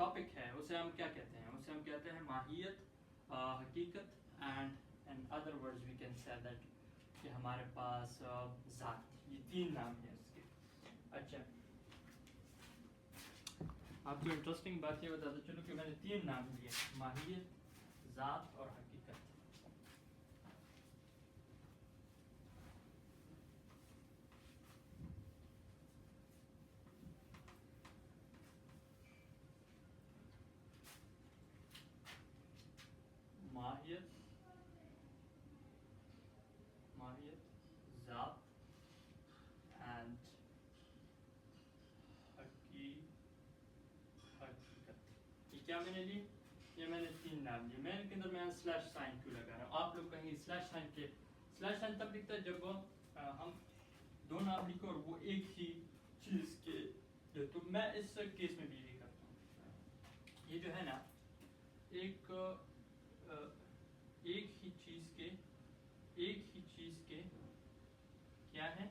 Topic ہے اسے ہم کیا کہتے ہیں؟ اسے ہم کہتے ہیں ماہیت، حقیقت، and in other words we can say that کہ ہمارے پاس ذات، یہ تین نام ہیں اس کے. اچھا آپ کو انٹرسٹنگ بات یہ بتاتا چلو کہ میں نے تین نام لیے، ماہیت، ذات اور حقیقت. ماہیت، ذات اینڈ حقیقت. یہ کیا میں نے لی؟ یہ میں نے تین نام لیے. میں ان کے اندر میں سلیش سائن کیوں لگا رہا ہوں؟ آپ لوگ کہیں گے سلیش سائن کے، سلیش سائن تب لکھتا ہے جب ہم دو نام لکھو اور وہ ایک ہی چیز کے، تو میں اس کیس میں بھی یہی کرتا ہوں. یہ جو ہے نا ایک ہی چیز کے کیا ہے؟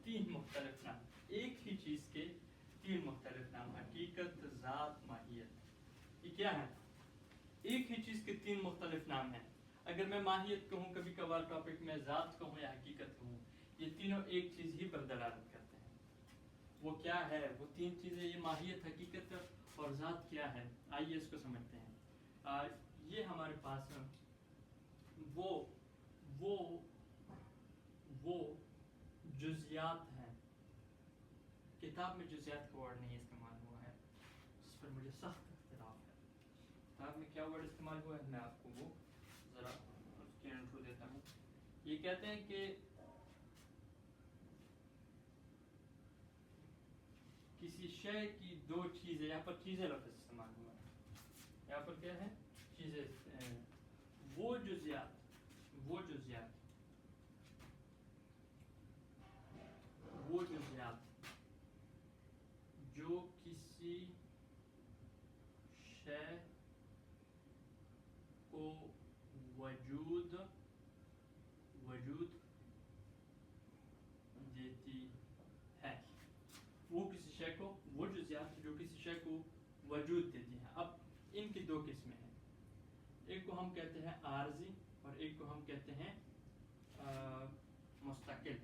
تین مختلف نام. ایک ہی چیز کے تین مختلف نام، حقیقت، ذات، ماہیت. یہ کیا ہے؟ ایک ہی چیز کے تین مختلف نام ہیں. اگر میں ماہیت کہوں کبھی کبھار ٹاپک میں، ذات کہوں یا حقیقت کہوں، یہ تینوں ایک چیز ہی پر دلالت کرتے ہیں. وہ کیا ہے؟ وہ تین چیزیں، یہ ماہیت، حقیقت اور ذات کیا ہے؟ آئیے اس کو سمجھتے ہیں. یہ ہمارے پاس وہ جزیات ہیں. کتاب میں جزیات کا ورڈ نہیں استعمال ہوا ہے، اس پر مجھے سخت اختلاف ہے. کتاب میں کیا ورڈ استعمال ہوا ہے؟ میں آپ کو وہ ذرا اس کی انٹرو دیتا ہوں. یہ کہتے ہیں کہ کسی شے کی دو چیزیں، یہاں پر چیزیں لفظ استعمال ہوا ہے. یہاں پر کیا ہے؟ چیزیں. وہ جزیات جو کسی شے کو وجود دیتی ہے. وہ جزیات جو کسی شے کو وجود دیتی ہیں. اب ان کی دو قسمیں ہیں، ایک کو ہم کہتے ہیں عارضی اور ایک کو ہم کہتے ہیں مستقل.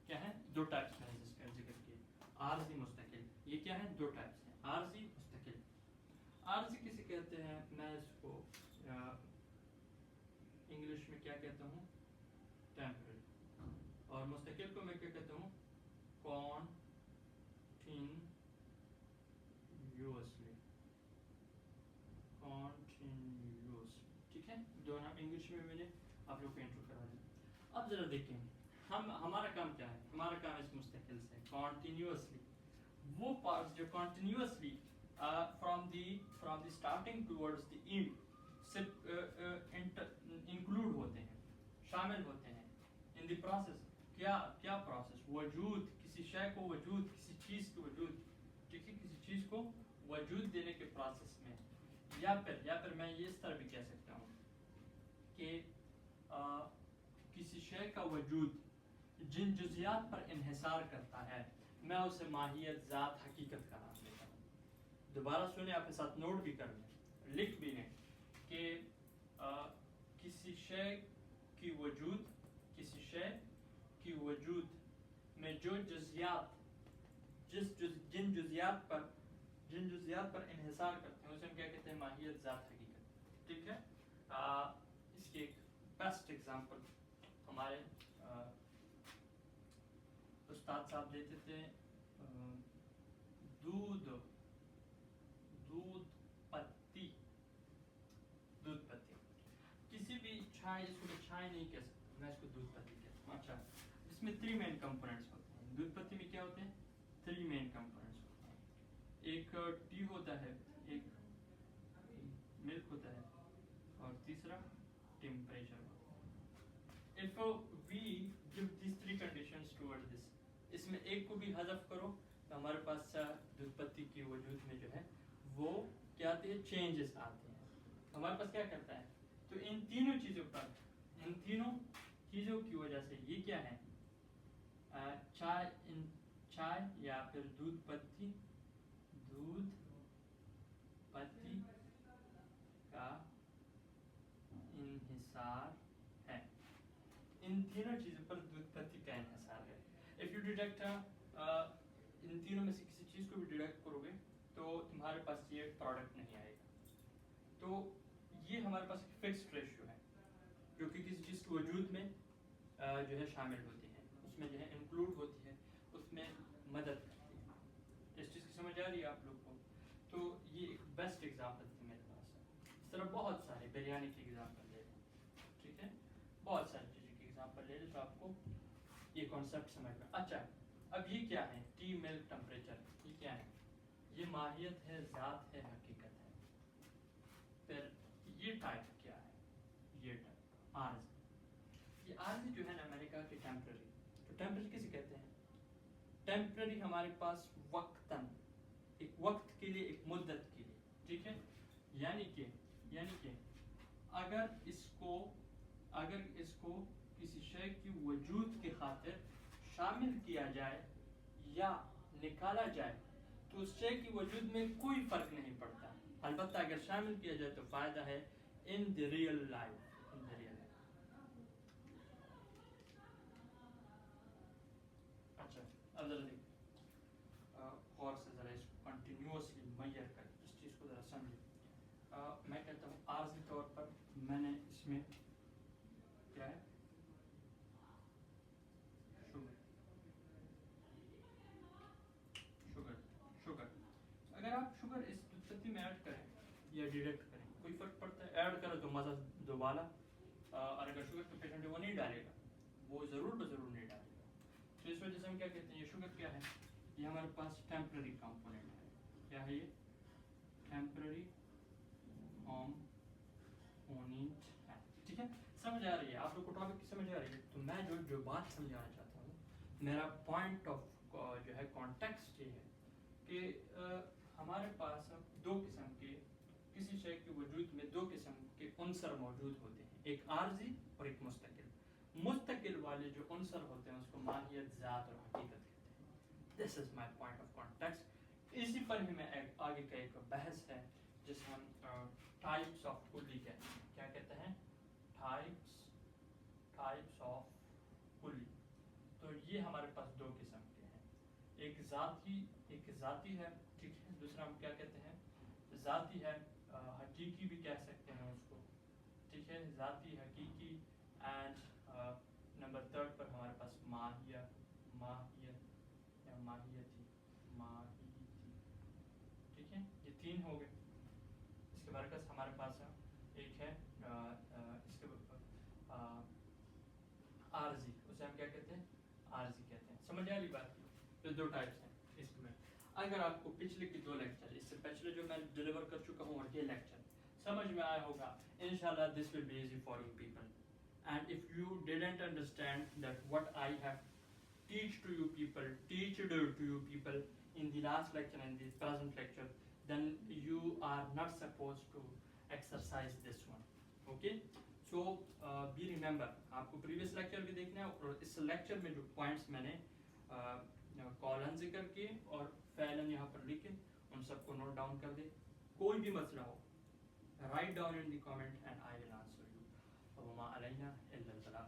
کیا ہے؟ دو ٹائپس ہیں جس کا ذکر کیا، عارضی، مستقل. یہ کیا ہے؟ دو ٹائپس ہیں، عارضی، مستقل. عارضی کسی کہتے ہیں، میں اس کو انگلش میں کیا کہتا ہوں؟ ٹیمپرری. اور مستقل کو میں کیا کہتا ہوں؟ کنٹینیوسلی. ٹھیک ہے، دو نام انگلش میں نے آپ لوگ کو انٹرو کرا دیا. اب ذرا دیکھیں ہمارا کام کیا ہے؟ ہمارا کام اس مستقل سے کنٹینیوسلی، وہ پارٹس جو continuously from the starting towards the end include ہوتے ہیں، شامل ہوتے ہیں ان دی پروسیس. کیا پروسیس؟ وجود، کسی شے کو وجود، کسی چیز کو وجود. ٹھیک ہے، کسی چیز کو وجود دینے کے پروسیس میں. یا پھر میں یہ اس طرح بھی کہہ سکتا ہوں کہ کسی شے کا وجود جن جزیات پر انحصار کرتا ہے، میں اسے ماہیت، ذات، حقیقت کا نام دیتا ہوں. دوبارہ سنیں، آپ کے ساتھ نوٹ بھی کر لیں، لکھ بھی لیں کہ کسی شے کی وجود میں جو جزیات جن جزیات پر انحصار کرتے ہیں اسے ہم کیا کہتے ہیں؟ ماہیت، ذات، حقیقت. ٹھیک ہے. اس کی ایک بیسٹ ایگزامپل ہمارے استاد صاحب دیتے تھے، دودھ پتی. کسی بھی چھائے، اس کو چھائے نہیں کہہ سکتا، میں اس کو دودھ پتی کہتا ہوں. اچھا، اس میں 3 مین کمپوننٹس ہوتے ہیں. دودھ پتی میں کیا ہوتے ہیں؟ 3 مین کمپوننٹس ہوتے ہیں. ایک ٹی ہوتا ہے، ایک ملک ہوتا ہے، اور تیسرا ٹیمپریچر ہوتا ہے. If we give these 3 conditions towards this، اس میں ایک کو بھی حذف کرو تو ہمارے پاس دودھ پتی کی وجود میں جو ہے وہ کیا آتے ہیں؟ چینجز آتے ہیں. ہمارے پاس کیا کرتا ہے؟ تو ان تینوں چیزوں کی وجہ سے یہ کیا ہے؟ چائے یا پھر دودھ پتی کا انحصار ہے. ان تینوں چیزوں پر دودھ پتی کا انحصار ہے. اف یو ڈیڈکٹ ان تینوں میں سے کسی چیز کو بھی ڈیڈکٹ کرو گے تو تمہارے پاس یہ پروڈکٹ نہیں آئے گا. تو یہ ہمارے پاس ایک فکسڈ ریشیو ہے جو کہ کسی چیز کے وجود میں جو ہے شامل ہوتی ہے, اس میں جو ہے انکلوڈ ہوتی ہے, اس میں مدد کرتی ہے. اس چیز کی سمجھ آ رہی ہے آپ لوگ کو؟ تو یہ ایک بیسٹ ایگزامپل تھی میرے پاس. اس طرح بہت سارے بریانی کی ایگزامپل لے لیں, ٹھیک ہے, بہت ساری چیزوں کی ایگزامپل لے لیں تو آپ کو یہ کانسیپٹ سمجھ میں. اچھا اب یہ کیا ہے ٹی ملک ٹمپریچر, یہ کیا ہے؟ یہ ماہیت ہے, ذات ہے, حقیقت ہے. پھر یہ ٹائپ کیا ہے؟ یہ ٹائپ عارض. یہ عارضی جو ہے نا میں نے کہا کہ ٹیمپرری. تو ٹیمپرری کسے کہتے ہیں؟ ٹیمپرری ہمارے پاس وقتاً, ایک وقت کے لیے, ایک مدت کے لیے, ٹھیک ہے. یعنی کہ اگر اس کو کسی شے کی وجود کی خاطر شامل کیا جائے یا نکالا جائے تو اس شے کی وجود میں کوئی فرق نہیں پڑتا. البتہ اگر شامل کیا جائے تو فائدہ ہے ان دی ریئل لائف. اچھا اب ذرا دیکھ غور سے ذرا اس کو کنٹینیوسلی میئر کر اس چیز کو ذرا سمجھے. میں کہتا ہوں عارضی طور پر میں نے اس میں کیا ہے شوگر. اگر آپ شوگر اس دودھ پتی میں ایڈ کریں یا ڈیڈکٹ کریں کوئی فرق پڑتا ہے؟ ایڈ کرو تو مزہ دوبالا, اور اگر شوگر کا پیشنٹ ہے وہ نہیں ڈالے گا, وہ ضرور نہیں ڈالے گا. تو اس وجہ سے ہم کیا کہتے ہیں یہ شوگر کیا ہے؟ یہ ہمارے پاس ٹیمپرری کمپوننٹ ہے. کیا ہے یہ؟ ٹیمپرری کمپوننٹ ہے. ٹھیک ہے, سمجھ آ رہی ہے آپ لوگ کو ٹاپک کی سمجھ آ رہی ہے؟ تو میں جو بات سمجھانا چاہتا ہوں, میرا پوائنٹ آف جو ہے کانٹیکسٹ یہ ہے کہ ہمارے پاس دو قسم کے, کسی شے کے وجود میں دو قسم کے عنصر موجود ہوتے ہیں, ایک عارضی اور ایک مستقل. مستقل والے جو عنصر ہوتے ہیں اس کو ماہیت, ذات اور حقیقت کہتے ہیں. دس از مائی پوائنٹ آف کانٹیکسٹ. اسی پر ہی میں آگے کا ایک بحث ہے جسے ہم ٹائپس آف کلی کہتے ہیں. کیا کہتے ہیں؟ ٹائپس آف کلی. تو یہ ہمارے پاس دو قسم کے ہیں, ایک ذاتی ہے, ٹھیک ہے. دوسرا ہم کیا کہتے ہیں؟ ذاتی ہے, حقیقی بھی کہہ سکتے ہیں اس کو, ٹھیک ہے, ذاتی, حقیقی. اینڈ نمبر تھرڈ پر ہمارے پاس ماہیت یا ماہیتی, ٹھیک ہے. یہ تین ہو گئے. اس کے برعکس ہمارے پاس ایک ہے اس کے عارضی, اسے ہم کیا کہتے ہیں؟ عارضی کہتے ہیں. سمجھ آ رہی بات؟ تو دو ٹائپس ہیں اس میں. اگر آپ کو پچھلے کے دو لیکچر, اس سے پچھلے جو میں ڈلیور کر چکا ہوں اور یہ لیکچر سمجھ میں آیا ہوگا, انشاءاللہ this will be easy for you people. And if you didn't understand that what I have teached to you people in the last lecture and the present lecture, then you are not supposed to exercise this one. Okay? So be remember, آپ کو previous lecture بھی دیکھنا ہے, اور اس lecture میں جو points میں نے کالن ذکر کیے اور فعلاً یہاں پر لکھے, ان سب کو نوٹ ڈاؤن کر دے. کوئی بھی مسئلہ ہو, write down in the comment and I will answer you. وما علینا الا البلاغ.